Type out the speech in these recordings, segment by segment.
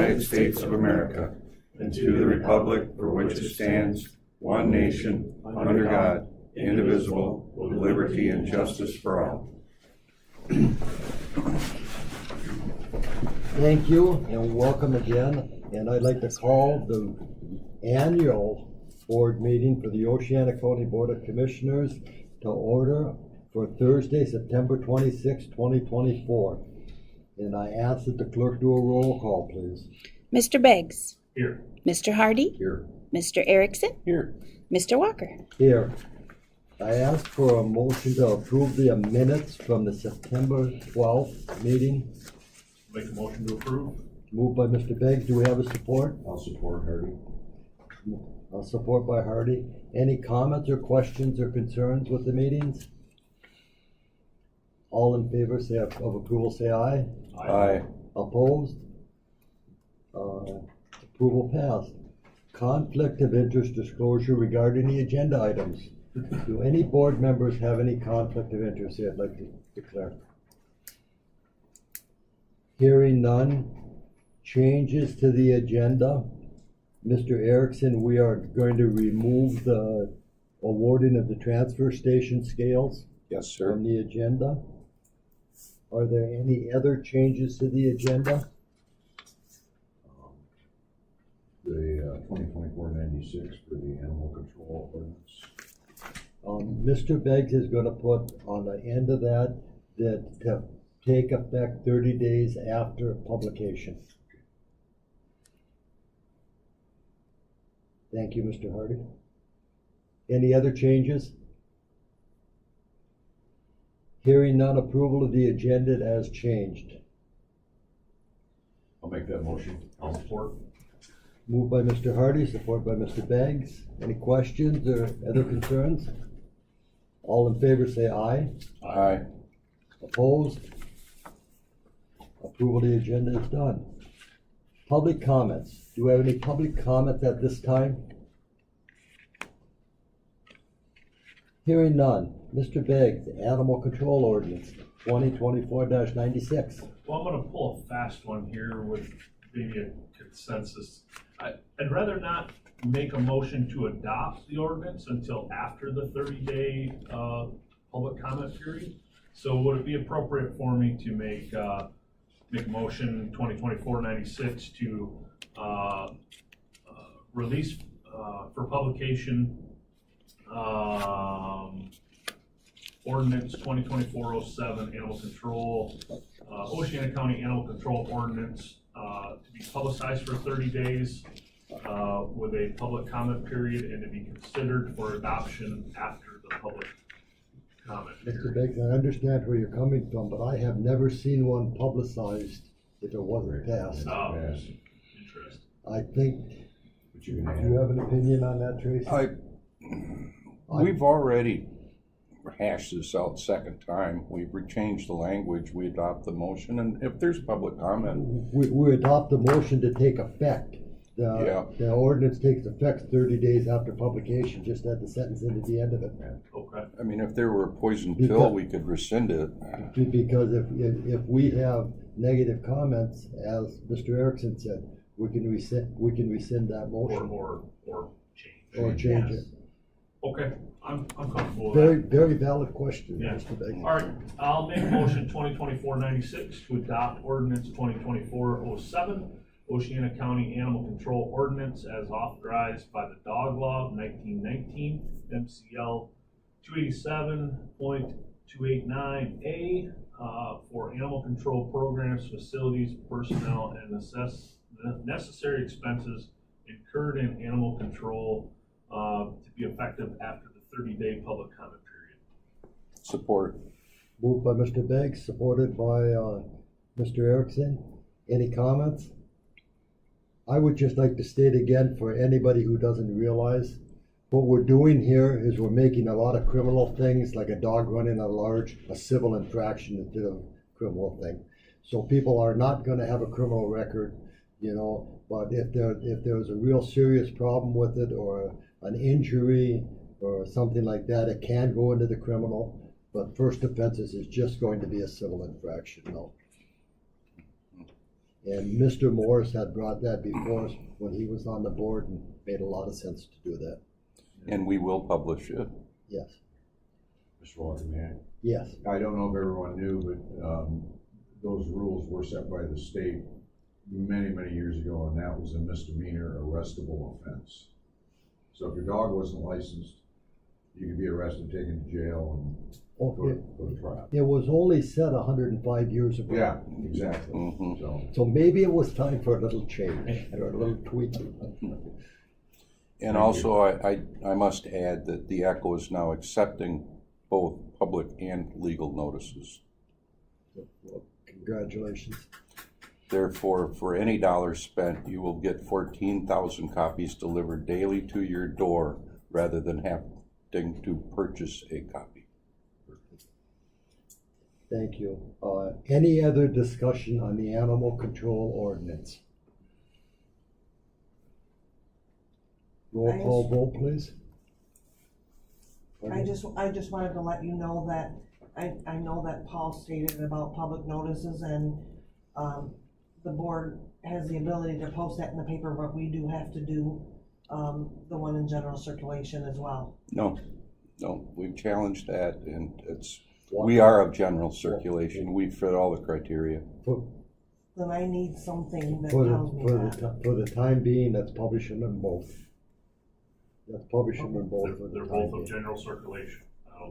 United States of America, and to the republic for which it stands, one nation, under God, indivisible, with liberty and justice for all. Thank you and welcome again. And I'd like to call the annual board meeting for the Oceana County Board of Commissioners to order for Thursday, September 26, 2024. And I ask that the clerk do a roll call, please. Mr. Beggs. Here. Mr. Hardy. Here. Mr. Erickson. Here. Mr. Walker. Here. I ask for a motion to approve the minutes from the September 12th meeting. Make a motion to approve. Moved by Mr. Beggs. Do we have a support? I'll support Hardy. I'll support by Hardy. Any comments or questions or concerns with the meetings? All in favor of approval say aye. Aye. Opposed? Approval passed. Conflict of interest disclosure regarding the agenda items. Do any board members have any conflict of interest they'd like to declare? Hearing none. Changes to the agenda. Mr. Erickson, we are going to remove the awarding of the transfer station scales Yes, sir. from the agenda. Are there any other changes to the agenda? The 2024-96 for the animal control ordinance. Mr. Beggs is gonna put on the end of that to take effect 30 days after publication. Thank you, Mr. Hardy. Any other changes? Hearing none, approval of the agenda as changed. I'll make that motion. I'll support. Moved by Mr. Hardy, support by Mr. Beggs. Any questions or other concerns? All in favor say aye. Aye. Opposed? Approval of the agenda is done. Public comments. Do we have any public comments at this time? Hearing none. Mr. Beggs, Animal Control Ordinance 2024-96. Well, I'm gonna pull a fast one here with maybe a consensus. I'd rather not make a motion to adopt the ordinance until after the 30-day public comment period. So would it be appropriate for me to make a motion 2024-96 to release for publication ordinance 2024-07 animal control, Oceana County Animal Control Ordinance to be publicized for 30 days with a public comment period and to be considered for adoption after the public comment Mr. period. Beggs, I understand where you're coming from, but I have never seen one publicized if it wasn't passed. Oh, Yes. interesting. I think, But you can do add. you have an opinion on that, Tracy? We've already hashed this out second time. We've changed the language. We adopt the motion, and if there's public comment, We adopt the motion to take effect. Yeah. The ordinance takes effect 30 days after publication, just add the sentence into the end of it. Okay. I mean, if there were a poison Because- pill, we could rescind it. Because if we have negative comments, as Mr. Erickson said, we can rescind that motion Or change. or change it. Okay, I'm comfortable with Very, that. very valid question, Yeah. Mr. Beggs. All right, I'll make a motion 2024-96 to adopt ordinance 2024-07, Oceana County Animal Control Ordinance as authorized by the Dog Law of 1919, MCL 287.289A, for animal control programs, facilities, personnel, and necessary expenses incurred in animal control to be effective after the 30-day public comment period. Support. Moved by Mr. Beggs, supported by Mr. Erickson. Any comments? I would just like to state again for anybody who doesn't realize, what we're doing here is we're making a lot of criminal things, like a dog running at large, a civil infraction instead of a criminal thing. So people are not gonna have a criminal record, but if there's a real serious problem with it, or an injury, or something like that, it can go into the criminal. But first offenses is just going to be a civil infraction, no. And Mr. Morris had brought that before us when he was on the board and made a lot of sense to do that. And we will publish it. Yes, Mr. Walker, may I? yes, I don't know if everyone knew, but those rules were set by the state many, many years ago, and that was a misdemeanor arrestable offense. So if your dog wasn't licensed, you could be arrested, taken to jail, and go okay. to trial. It was only said 105 years ago. Yeah, exactly. Mhm. So, Maybe it was time for a little change or a little tweak. And also, I must add that the ECHO is now accepting both public and legal notices. Well, congratulations. Therefore, for any dollar spent, you will get 14,000 copies delivered daily to your door rather than having to purchase a copy. Thank you. Any other discussion on the animal control ordinance? Roll call vote, please. I just wanted to let you know that, I know that Paul stated about public notices and, the board has the ability to post that in the paper, but we do have to do, the one in general circulation as well. No, we've challenged that, and we are of general circulation. We fit all the criteria. Then I need something that For tells me that. for the time being, let's publish them in both. Let's publish them in both for the They're time both of being. general circulation.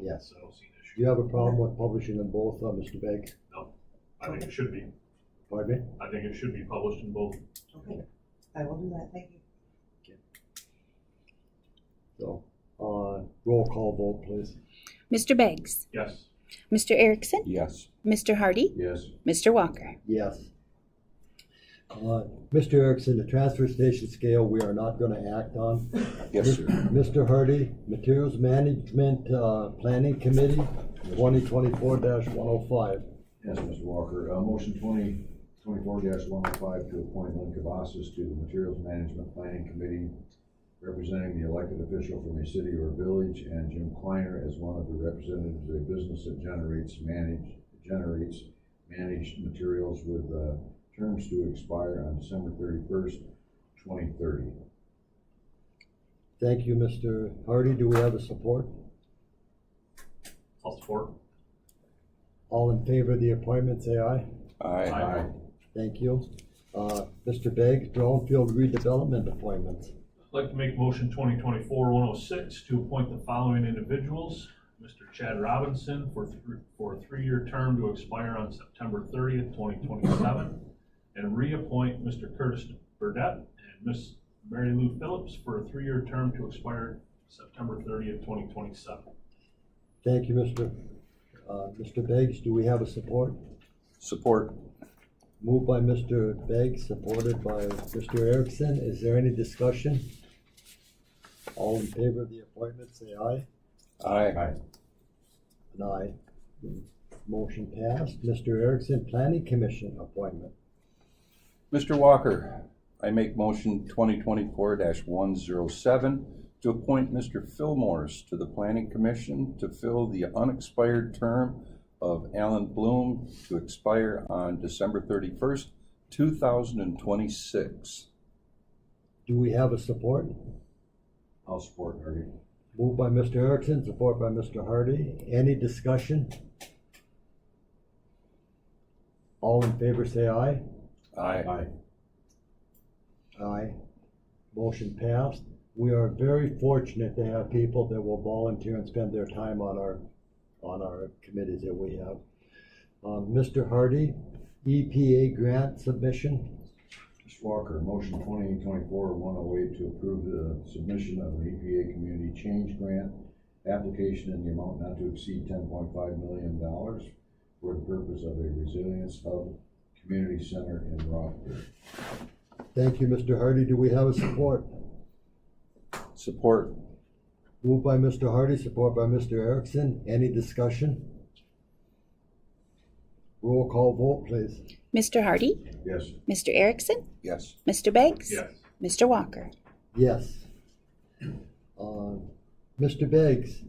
Yes. I don't see an Do issue. you have a problem with publishing them both, Mr. Begg? No, I think it should be. Pardon me? I think it should be published in both. Okay, I will do that, thank you. So, roll call vote, please. Mr. Beggs, Yes. Mr. Erickson, Yes. Mr. Hardy, yes, Mr. Walker. Yes. Mr. Erickson, the transfer station scale, we are not gonna act on. Yes, sir. Mr. Hardy, Materials Management, Planning Committee, 2024-105. yes, Mr. Walker. Motion 2024-105 to appoint Lynn Cavazos to the Materials Management Planning Committee, representing the elected official from a city or village, and Jim Kleiner as one of the representatives of a business that generates managed materials with terms to expire on December 31st, 2030. Thank you, Mr. Hardy. Do we have a support? I'll support. All in favor of the appointment, say aye. Aye. Aye. Thank you. Mr. Begg, Brownfield redevelopment appointments. I'd like to make motion 2024-106 to appoint the following individuals. Mr. Chad Robinson for a 3-year term to expire on September 30th, 2027. And reappoint Mr. Curtis Burdette and Miss Mary Lou Phillips for a 3-year term to expire September 30th, 2027. Thank you, Mr. Beggs. Do we have a support? Support. Moved by Mr. Beggs, supported by Mr. Erickson. Is there any discussion? All in favor of the appointment, say aye. Aye. An aye. Motion passed. Mr. Erickson, Planning Commission appointment. Mr. Walker, I make motion 2024-107 to appoint Mr. Phil Morris to the Planning Commission to fill the unexpired term of Alan Bloom to expire on December 31st, 2026. Do we have a support? I'll support Hardy. Moved by Mr. Erickson, support by Mr. Hardy. Any discussion? All in favor, say aye. Aye. Aye. Motion passed. We are very fortunate to have people that will volunteer and spend their time on our committees that we have. Mr. Hardy, EPA grant submission. Mr. Walker, motion 2024-108 to approve the submission of an EPA Community Change Grant application in the amount not to exceed $10.5 million for the purpose of a Resilience Hub Community Center in Rockford. Thank you, Mr. Hardy. Do we have a support? Support. Moved by Mr. Hardy, support by Mr. Erickson. Any discussion? Roll call vote, please. Mr. Hardy, Yes, Mr. Erickson, Yes. Mr. Beggs, Yes. Mr. Walker. Yes. Mr. Beggs,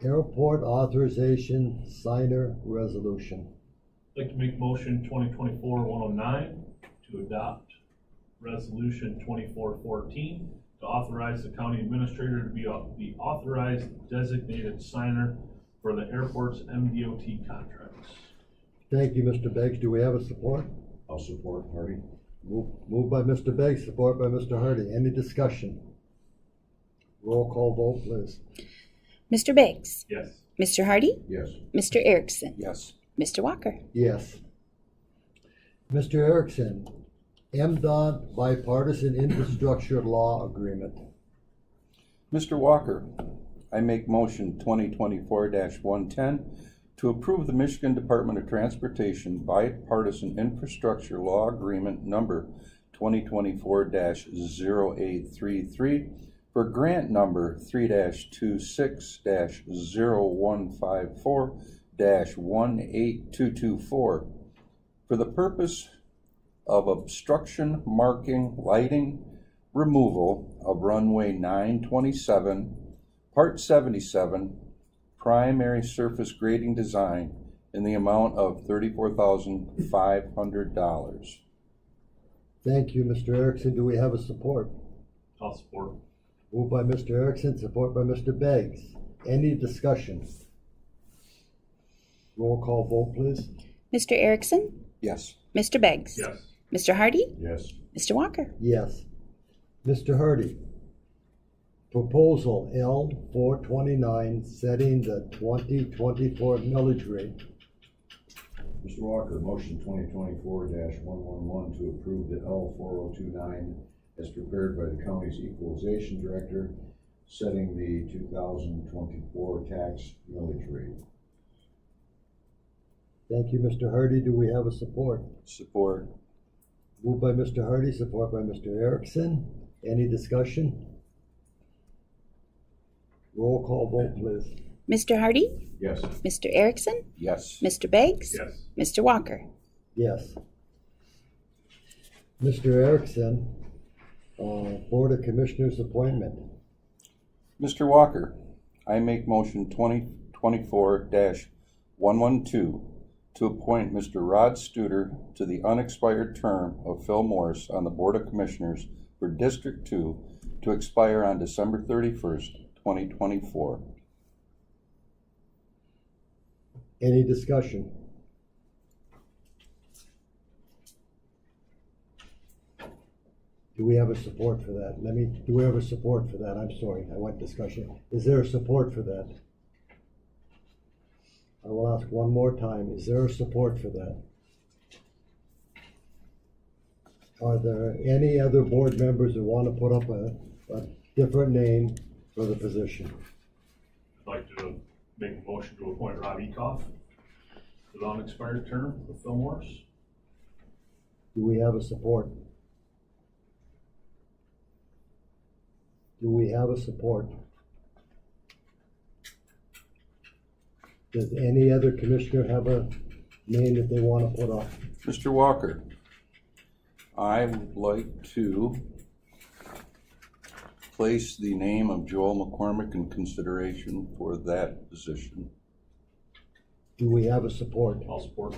Airport Authorization Signer Resolution. I'd like to make motion 2024-109 to adopt resolution 2414 to authorize the county administrator to be the authorized designated signer for the airport's MDOT contracts. Thank you, Mr. Beggs. Do we have a support? I'll support Hardy. Moved by Mr. Beggs, support by Mr. Hardy. Any discussion? Roll call vote, please. Mr. Beggs, Yes. Mr. Hardy, Yes. Mr. Erickson, Yes. Mr. Walker. Yes. Mr. Erickson, MDOT Bipartisan Infrastructure Law Agreement. Mr. Walker, I make motion 2024-110 to approve the Michigan Department of Transportation Bipartisan Infrastructure Law Agreement number 2024-0833 for grant number 3-26-0154-18224 for the purpose of obstruction marking lighting removal of runway 927, part 77, primary surface grading design in the amount of $34,500. Thank you, Mr. Erickson. Do we have a support? I'll support. Moved by Mr. Erickson, support by Mr. Beggs. Any discussion? Roll call vote, please. Mr. Erickson, Yes. Mr. Beggs, Yes. Mr. Hardy, Yes. Mr. Walker. Yes. Mr. Hardy, proposal L 429, setting the 2024 millage rate. Mr. Walker, motion 2024-111 to approve the L 4029 as prepared by the county's equalization director, setting the 2024 tax millage rate. Thank you, Mr. Hardy. Do we have a support? Support. Moved by Mr. Hardy, support by Mr. Erickson. Any discussion? Roll call vote, please. Mr. Hardy, Yes. Mr. Erickson, Yes. Mr. Beggs, Yes. Mr. Walker. Yes. Mr. Erickson, Board of Commissioners appointment. Mr. Walker, I make motion 2024-112 to appoint Mr. Rod Studer to the unexpired term of Phil Morris on the Board of Commissioners for District 2 to expire on December 31st, 2024. Any discussion? Do we have a support for that? Do we have a support for that? I'm sorry, I went discussion. Is there a support for that? I will ask one more time. Is there a support for that? Are there any other board members who want to put up a different name for the position? I'd like to make a motion to appoint Rob Ekoff for the unexpired term of Phil Morris. Do we have a support? Do we have a support? Does any other commissioner have a name that they want to put up? Mr. Walker, I would like to place the name of Joel McCormick in consideration for that position. Do we have a support? I'll support.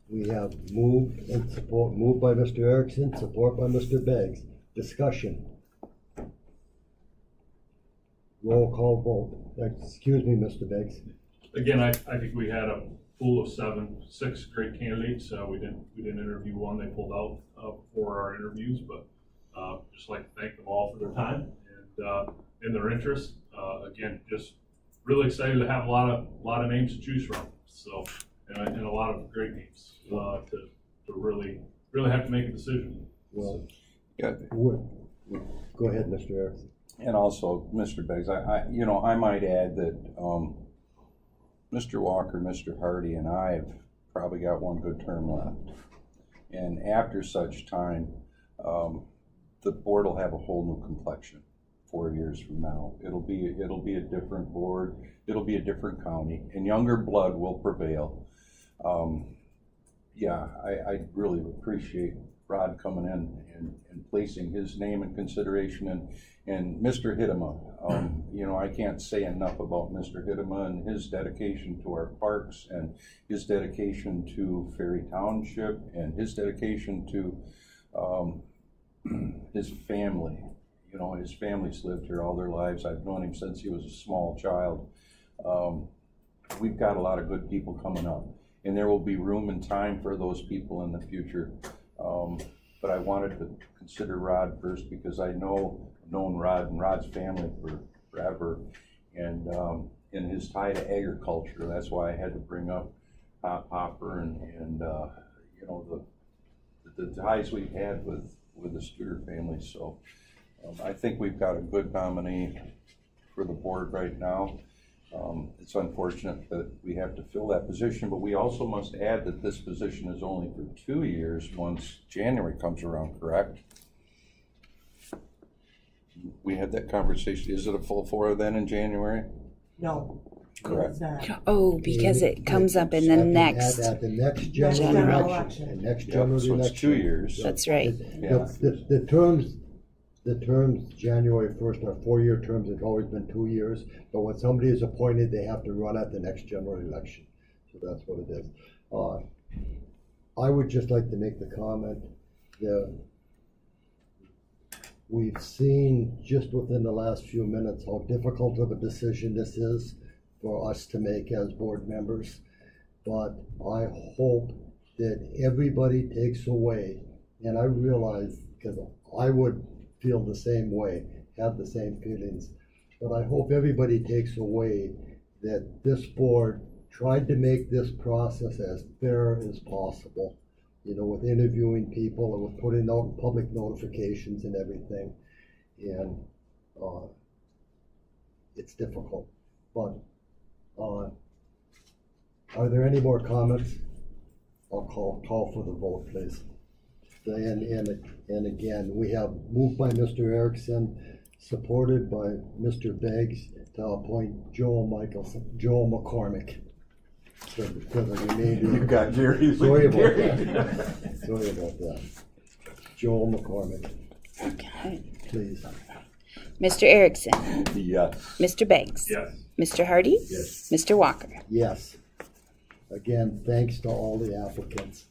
We have moved and support, moved by Mr. Erickson, support by Mr. Beggs. Discussion. Roll call vote. Excuse me, Mr. Beggs. Again, I think we had a pool of six great candidates. We didn't interview one. They pulled out before our interviews, but just like to thank them all for their time and their interest. Again, just really excited to have a lot of names to choose from. So and a lot of great names to really have to make a decision. Well, Yeah. go ahead, Mr. Erickson. And also, Mr. Beggs, I might add that Mr. Walker, Mr. Hardy, and I have probably got one good term left. And after such time, the board will have a whole new complexion 4 years from now. It'll be a different board. It'll be a different county, and younger blood will prevail. I really appreciate Rod coming in and placing his name in consideration, and Mr. Hiddema. You know, I can't say enough about Mr. Hiddema and his dedication to our parks, and his dedication to Ferry Township, and his dedication to his family. You know, his family's lived here all their lives. I've known him since he was a small child. We've got a lot of good people coming up, and there will be room and time for those people in the future. But I wanted to consider Rod first because I've known Rod and Rod's family for forever, and his tie to agriculture. That's why I had to bring up Hopper and you know, the ties we've had with the Studer family. So I think we've got a good nominee for the board right now. It's unfortunate that we have to fill that position, but we also must add that this position is only for 2 years once January comes around, correct? We had that conversation. Is it a full 4 then in January? No. Correct. It's not. Oh, because it comes up in the next. At the next General general election. election. The next Yep, general so election. it's 2 years. That's right. Yeah. The terms January 1st are 4-year terms. It's always been 2 years. But when somebody is appointed, they have to run at the next general election. So that's what it is. I would just like to make the comment that we've seen just within the last few minutes how difficult of a decision this is for us to make as board members. But I hope that everybody takes away, and I realize, because I would feel the same way, have the same feelings, but I hope everybody takes away that this board tried to make this process as fair as possible, you know, with interviewing people and with putting out public notifications and everything. And it's difficult, but are there any more comments? I'll call for the vote, please. And again, we have moved by Mr. Erickson, supported by Mr. Beggs, to appoint Joel McCormick to the remainder. You've got Jerry. Sorry about that. Sorry about that. Joel McCormick, Okay. please. Mr. Erickson, Yes. Mr. Beggs, Yes. Mr. Hardy, Yes. Mr. Walker. Yes. Again, thanks to all the applicants.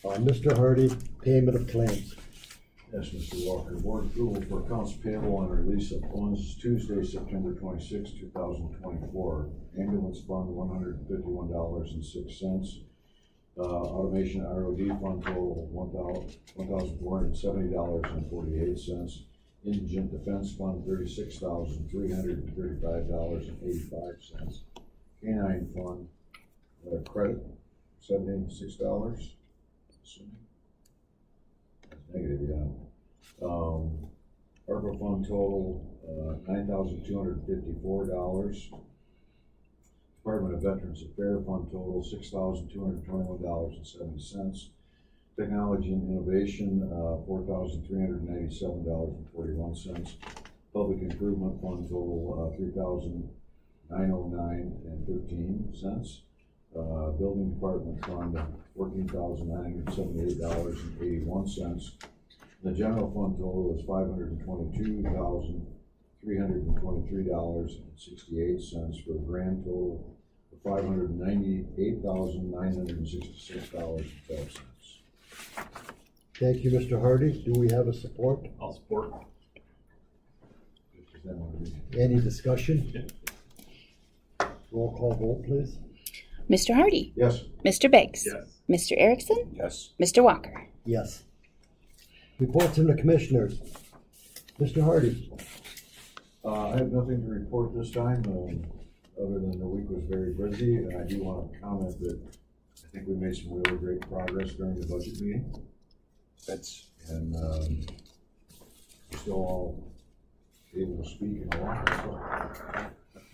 Mr. Hardy, payment of claims. Yes, Mr. Walker, board approval for accounts payable and release of funds Tuesday, September 26, 2024. Ambulance fund, $151.06. Automation ROD fund total, $1,470.48. Indigent defense fund, $36,335.85. Canine fund, credit, $76. Assuming. That's negative, yeah. ARPA fund total, $9,254. Department of Veterans Affairs fund total, $6,221.70. Technology and Innovation, $4,397.41. Public Improvement fund total, $3,909.13. Building Department fund, $14,978.81. The general fund total is $522,323.68 for a grand total of $598,966.12. Thank you, Mr. Hardy. Do we have a support? I'll support. Any discussion? Roll call vote, please. Mr. Hardy, Yes. Mr. Beggs, Yes. Mr. Erickson, Yes. Mr. Walker. Yes. Reports from the commissioners. Mr. Hardy. I have nothing to report this time, other than the week was very busy, and I do want to comment that I think we made some really great progress during the budget meeting, That's and we're still all able to speak and walk, so.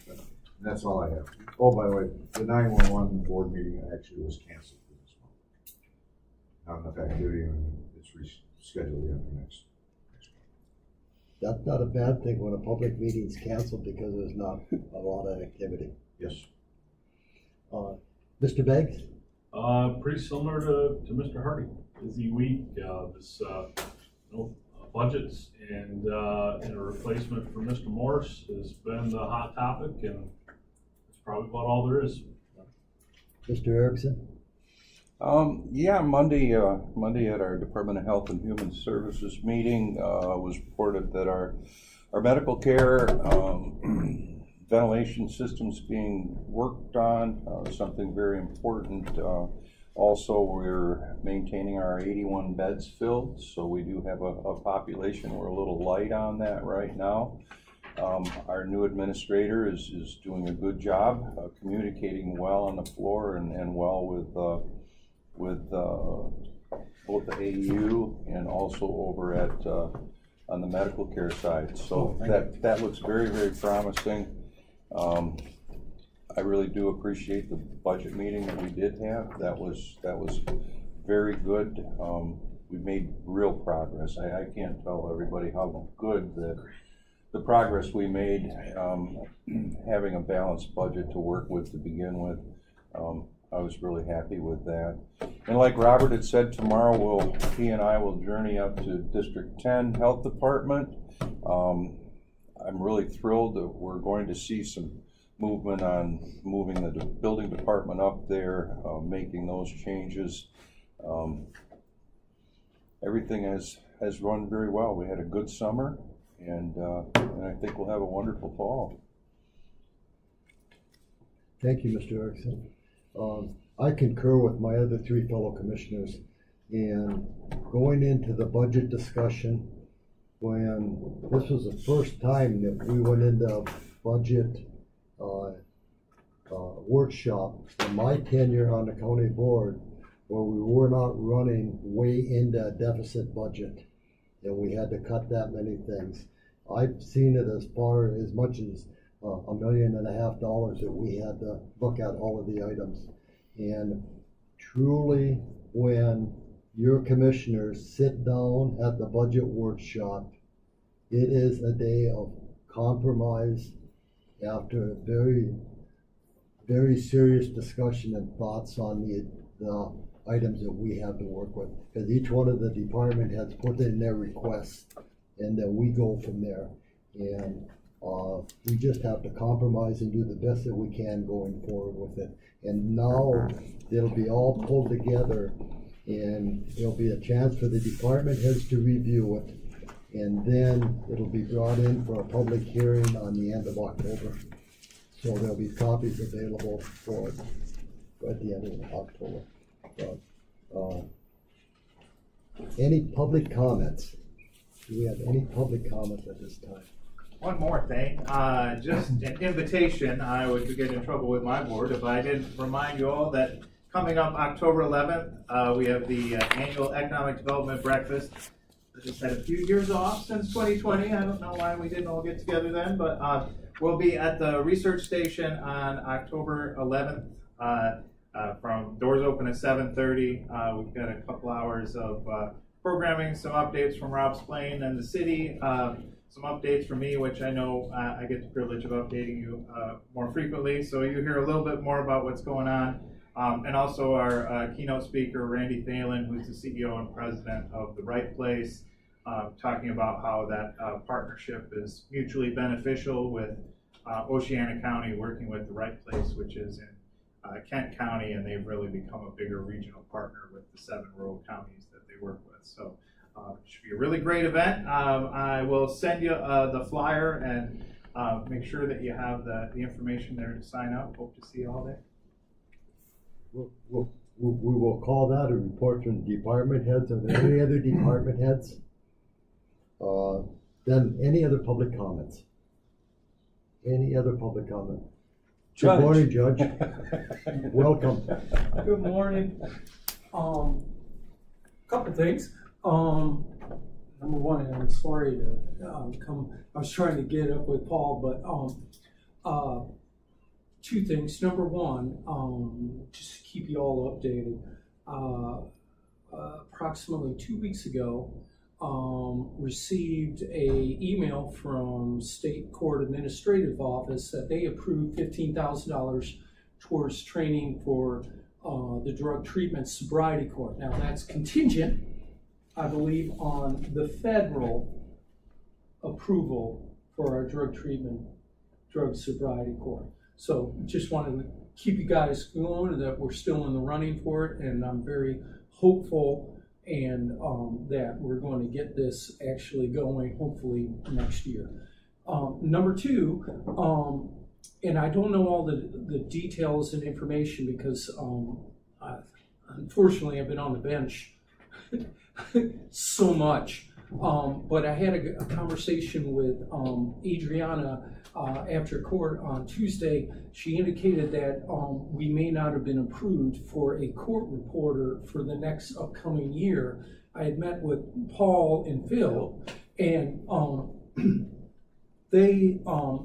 And that's all I have. Oh, by the way, the 911 board meeting actually was canceled for this month. Not enough activity, and it's rescheduled again for next. That's not a bad thing when a public meeting's canceled because there's not a lot of activity. Yes. Mr. Beggs? Pretty similar to Mr. Hardy. Busy week, budgets and a replacement for Mr. Morse has been the hot topic, and that's probably about all there is. Mr. Erickson? Yeah, Monday at our Department of Health and Human Services meeting, was reported that our medical care, ventilation systems being worked on, something very important. Also, we're maintaining our 81 beds filled, so we do have a population. We're a little light on that right now. Our new administrator is doing a good job, communicating well on the floor and well with both the AU and also over at on the medical care side. So that looks very, very promising. I really do appreciate the budget meeting that we did have. That was very good. We made real progress. I can't tell everybody how good the progress we made, having a balanced budget to work with to begin with. I was really happy with that. And like Robert had said, tomorrow he and I will journey up to District 10 Health Department. I'm really thrilled that we're going to see some movement on moving the building department up there, making those changes. Everything has run very well. We had a good summer, and I think we'll have a wonderful fall. Thank you, Mr. Erickson. I concur with my other three fellow commissioners, and going into the budget discussion, when this was the first time that we went into a budget workshop in my tenure on the county board, where we were not running way into a deficit budget, and we had to cut that many things. I've seen it as far as much as $1.5 million that we had to look at all of the items. And truly, when your commissioners sit down at the budget workshop, it is a day of compromise after a very, very serious discussion and thoughts on the items that we have to work with. Because each one of the department heads put in their requests, and then we go from there. And we just have to compromise and do the best that we can going forward with it. And now it'll be all pulled together, and there'll be a chance for the department heads to review it. And then it'll be brought in for a public hearing on the end of October. So there'll be copies available for it at the end of October. Any public comments? Do we have any public comments at this time? One more thing, just an invitation. I would get in trouble with my board if I didn't remind you all that coming up October 11th, we have the annual Economic Development Breakfast. I just had a few years off since 2020. I don't know why we didn't all get together then, but we'll be at the research station on October 11th. From doors open at 7:30. We've got a couple hours of programming, some updates from Rob Splain and the city, some updates from me, which I know I get the privilege of updating you more frequently, so you hear a little bit more about what's going on. And also our keynote speaker, Randy Thalen, who's the CEO and president of The Right Place, talking about how that partnership is mutually beneficial with Oceana County working with The Right Place, which is in Kent County, and they've really become a bigger regional partner with the 7 rural counties that they work with. So it should be a really great event. I will send you the flyer and make sure that you have the information there to sign up. Hope to see you all there. We will call that a report from the department heads. Are there any other department heads? Then any other public comments? Any other public comment? Judge. Good morning, Judge. Welcome. Good morning. Couple things. Number one, and I'm sorry to come. I was trying to get up with Paul, but two things. Number one, just to keep you all updated. Approximately 2 weeks ago, received a email from State Court Administrative Office that they approved $15,000 towards training for the Drug Treatment Sobriety Court. Now that's contingent I believe, on the federal approval for our drug treatment, drug sobriety court. So just wanted to keep you guys going, that we're still in the running for it, and I'm very hopeful and that we're going to get this actually going hopefully next year. Number two, and I don't know all the details and information because unfortunately I've been on the bench so much. But I had a conversation with Adriana after court on Tuesday. She indicated that we may not have been approved for a court reporter for the next upcoming year. I had met with Paul and Phil, and they,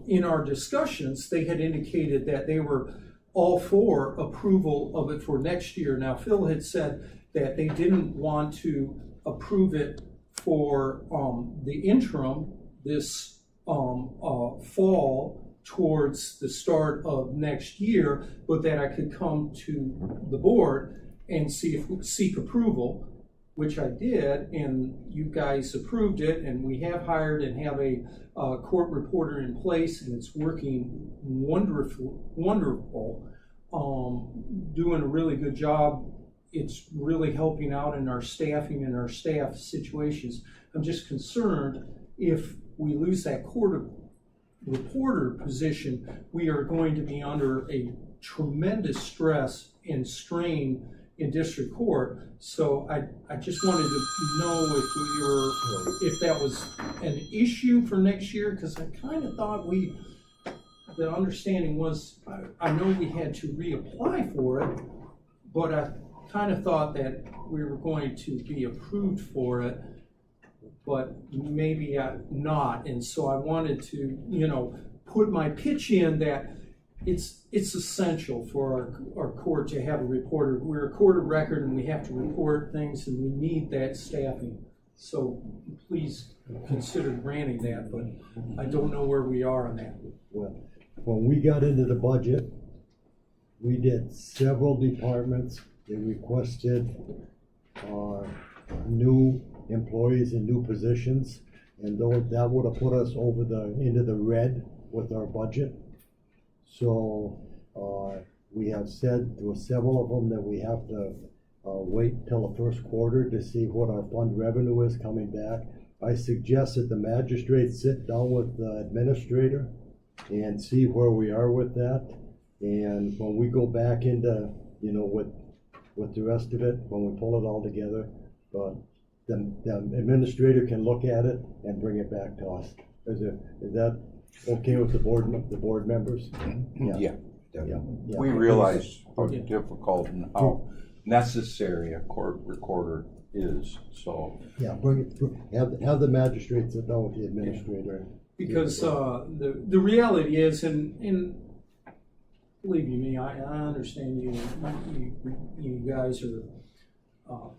in our discussions, they had indicated that they were all for approval of it for next year. Now, Phil had said that they didn't want to approve it for the interim this fall towards the start of next year, but that I could come to the board and seek approval, which I did, and you guys approved it, and we have hired and have a court reporter in place, and it's working wonderful, doing a really good job. It's really helping out in our staffing and our staff situations. I'm just concerned if we lose that court reporter position, we are going to be under a tremendous stress and strain in district court. So I just wanted to know if that was an issue for next year, because I kind of thought the understanding was, I know we had to reapply for it, but I kind of thought that we were going to be approved for it, but maybe not. And so I wanted to, put my pitch in that it's essential for our court to have a reporter. We're a court of record and we have to report things, and we need that staffing. So please consider granting that, but I don't know where we are on that. Well, when we got into the budget, we did several departments. They requested new employees in new positions, and that would have put us into the red with our budget. So we have said to several of them that we have to wait till the first quarter to see what our fund revenue is coming back. I suggest that the magistrates sit down with the administrator and see where we are with that. And when we go back into, with the rest of it, when we pull it all together, the administrator can look at it and bring it back to us. Is that okay with the board members? Yeah. Yeah. We realize how difficult and how necessary a court recorder is, so. Yeah, have the magistrate sit down with the administrator. Because the reality is, and believe you me, I understand you guys are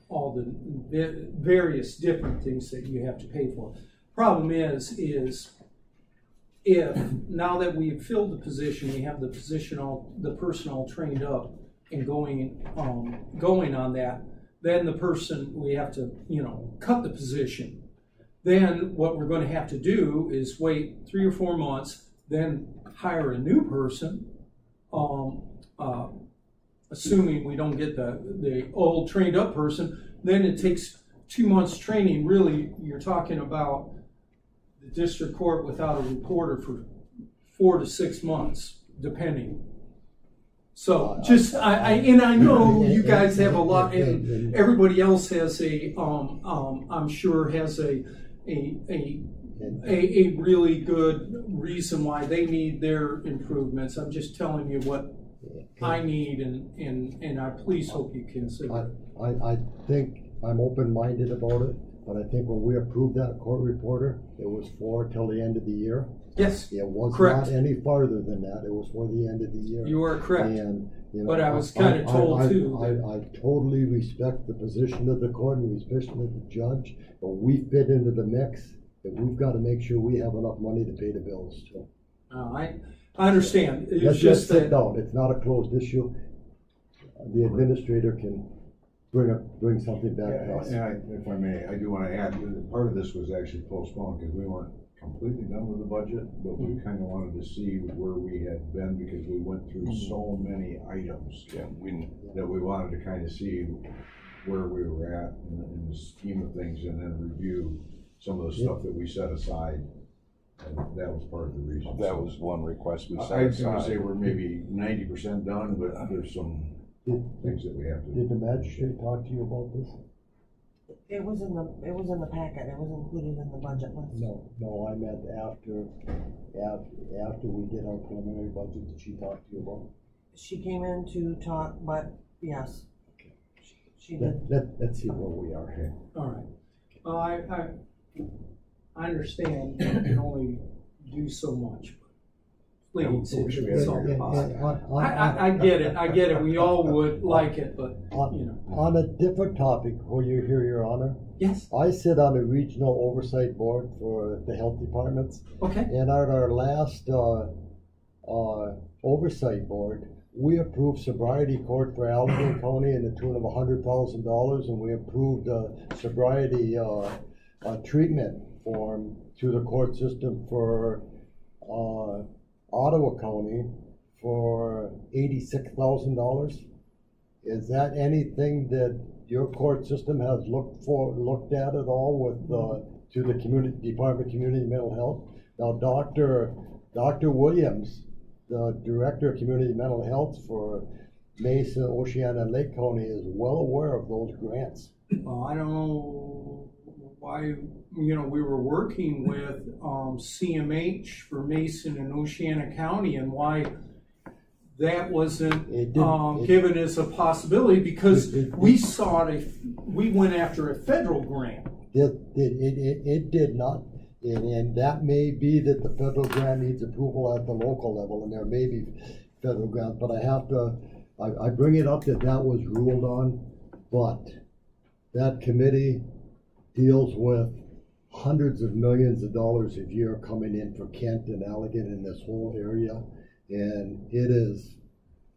all the various different things that you have to pay for. Problem is if now that we've filled the position, we have the person all trained up and going on that, then the person, we have to cut the position. Then what we're going to have to do is wait 3 or 4 months, then hire a new person, assuming we don't get the old trained up person. Then it takes 2 months training. Really, you're talking about the district court without a reporter for 4 to 6 months, depending. So I know you guys have a lot, and everybody else has I'm sure has a really good reason why they need their improvements. I'm just telling you what I need, and I please hope you consider. I think I'm open-minded about it, but I think when we approved that court reporter, it was till the end of the year. Yes, it was correct. Not any farther than that. It was for the end of the year. You are correct. And but I was kind of told too. I totally respect the position of the court and the position of the judge, but we fit into the mix, and we've got to make sure we have enough money to pay the bills too. I understand. It's Let's just sit down. It's not a closed issue. The administrator can bring something back to us. If I may, I do wanna add, that part of this was actually postponed, because we weren't completely done with the budget, but we kinda wanted to see where we had been, because we went through so many items. Yeah, That we wanted to kinda see where we were at in the scheme of things, and then review some of the stuff that we set aside. And that was part of the reason. that was one request we set I was gonna say aside. we're maybe 90% done, but there's some things that we have to. Did the magistrate talk to you about this? It was in the packet, it was included in the budget list. No, I meant after we did our preliminary budget, did she talk to you about? She came in to talk, but yes, she did. Let's see where we are here. All right. Well, I understand you can only do so much. Please, I wish we it's had all your- possible. I get it, we all would like it, but, you know. On a different topic, will you hear, Your Honor? Yes, I sit on a regional oversight board for the health departments, okay, and at our last oversight board, we approved sobriety court for Allegheny County in the tune of $100,000, and we approved sobriety treatment form through the court system for Ottawa County for $86,000. Is that anything that your court system has looked at all with to the community Department of Community and Mental Health? Now, Dr. Williams, the Director of Community Mental Health for Mesa, Oceana, and Lake County, is well aware of those grants. well, I don't know why, you know, we were working with CMH for Mason and Oceana County, and why that wasn't given as a possibility, because we went after a federal grant. It did not, and that may be that the federal grant needs approval at the local level, and there may be federal grant, but I bring it up that was ruled on, but that committee deals with hundreds of millions of dollars a year coming in for Kent and Allegan in this whole area, and it is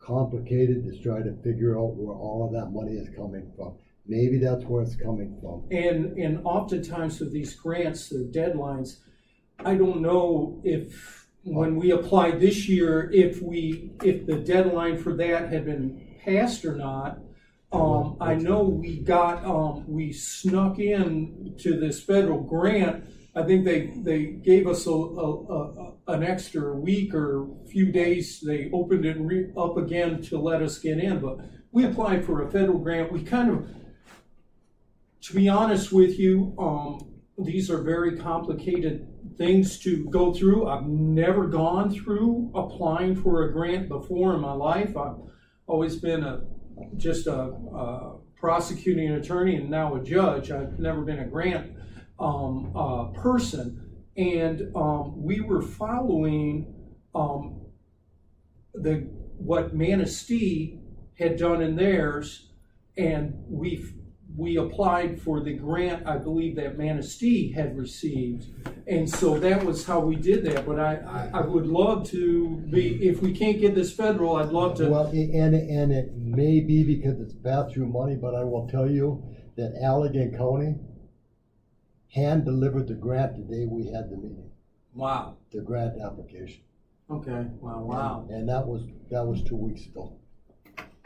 complicated to try to figure out where all of that money is coming from. Maybe that's where it's coming from. And oftentimes with these grants, the deadlines, I don't know if, when we applied this year, if the deadline for that had been passed or not. I know we snuck in to this federal grant. I think they gave us an extra week or few days. They opened it up again to let us get in, but we applied for a federal grant. We kind of, to be honest with you, these are very complicated things to go through. I've never gone through applying for a grant before in my life. I've always been just a prosecuting attorney and now a judge. I've never been a grant person. And we were following what Manistee had done in theirs, and we applied for the grant, I believe, that Manistee had received. And so that was how we did that. But I would love to be, if we can't get this federal, I'd love to. Well, and it may be because it's pass-through money, but I will tell you that Allegan County hand-delivered the grant the day we had the meeting, Wow. the grant application. Okay, wow. And that was 2 weeks ago.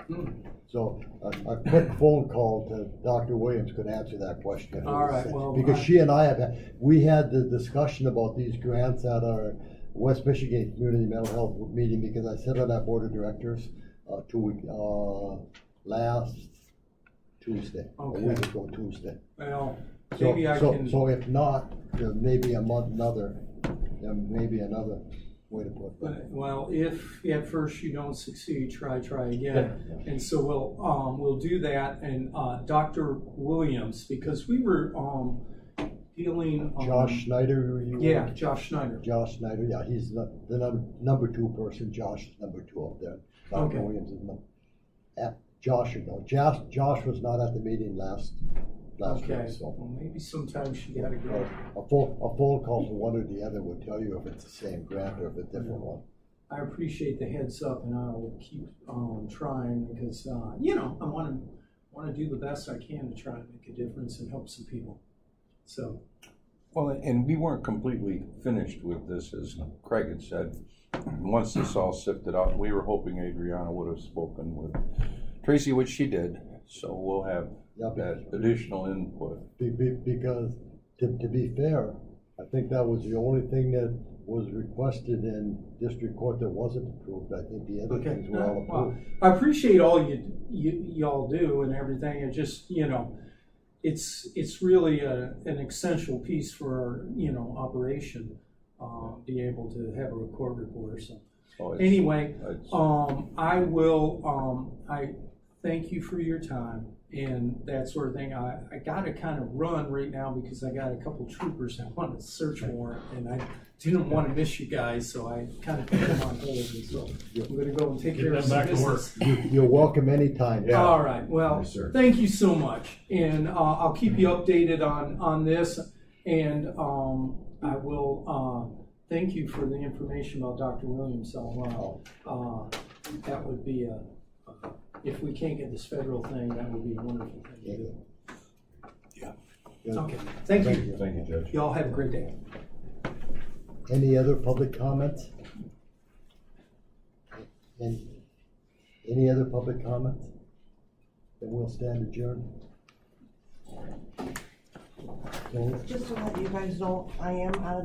Hmm. So a quick phone call to Dr. Williams could answer that question. All right, well, Because she and I we had the discussion about these grants at our West Michigan Community Mental Health meeting, because I sat on that board of directors last Tuesday, a week ago Tuesday. Well, maybe I can. So if not, there may be another way to put it. But, well, if at first you don't succeed, try again. And so we'll do that. And Dr. Williams, because we were dealing. Josh Schneider. Yeah, Josh Schneider. Josh Schneider. Yeah, he's the number 2 person. Josh is number 2 up there. Dr. Okay. Williams is Josh was not at the meeting last Okay. week. So Well, maybe sometimes you gotta go. a phone call from one or the other would tell you if it's the same grant or if it's a different one. I appreciate the heads up, and I will keep trying, because I want want to do the best I can to try and make a difference and help some people. So, Well, and we weren't completely finished with this, as Craig had said. Once this all sifted out, we were hoping Adriana would have spoken with Tracy, which she did. So we'll have Yeah, that additional input. because to be fair, I think that was the only thing that was requested in district court that wasn't approved. I think the other okay. things were all Well, approved. I appreciate all y'all do and everything. It just, it's really an essential piece for our, operation, be able to have a court reporter. So So it's- anyway, it's- I will, I thank you for your time and that sort of thing. I gotta kind of run right now because I got a couple troopers that want a search warrant and I didn't want to miss you guys, so I kind of put them on hold. And so I'm gonna go and take Get care of them some back to work. business. You're welcome anytime. Yeah. All right, well, Yes, sir. thank you so much. And I'll keep you updated on this. And I will thank you for the information about Dr. Williams. So that would be if we can't get this federal thing, that would be a wonderful thing to do. Good. Okay, thank you. Thank you, Judge. Y'all have a great day. Any other public comments? Any other public comments? Then we'll stand adjourned. Just to let you guys know, I am out of